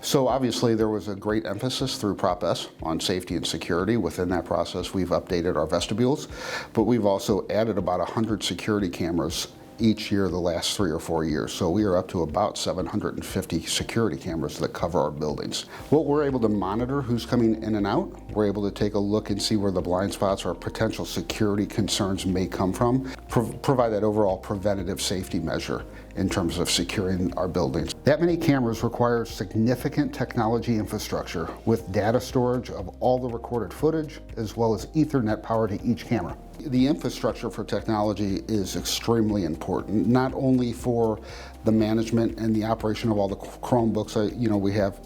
So obviously there was a great emphasis through Prop S on safety and security. Within that process, we've updated our vestibules, but we've also added about 100 security cameras each year the last 3 or 4 years. So we are up to about 750 security cameras that cover our buildings. What we're able to monitor who's coming in and out. We're able to take a look and see where the blind spots or potential security concerns may come from, provide that overall preventative safety measure in terms of securing our buildings. That many cameras require significant technology infrastructure with data storage of all the recorded footage as well as Ethernet power to each camera. The infrastructure for technology is extremely important, not only for the management and the operation of all the Chromebooks. We have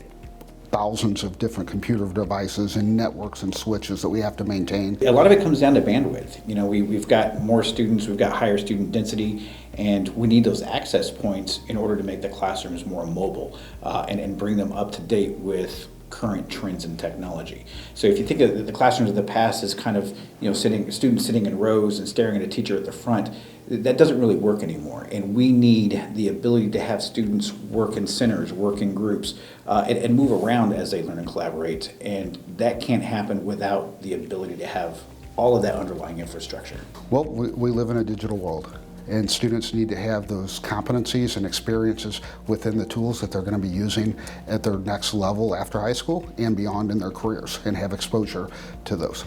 thousands of different computer devices and networks and switches that we have to maintain. A lot of it comes down to bandwidth. We've got more students, we've got higher student density, and we need those access points in order to make the classrooms more mobile and bring them up to date with current trends in technology. So if you think of the classrooms of the past as kind of students sitting in rows and staring at a teacher at the front, that doesn't really work anymore. And we need the ability to have students work in centers, work in groups, and move around as they learn and collaborate. And that can't happen without the ability to have all of that underlying infrastructure. Well, we live in a digital world, and students need to have those competencies and experiences within the tools that they're going to be using at their next level after high school and beyond in their careers, and have exposure to those.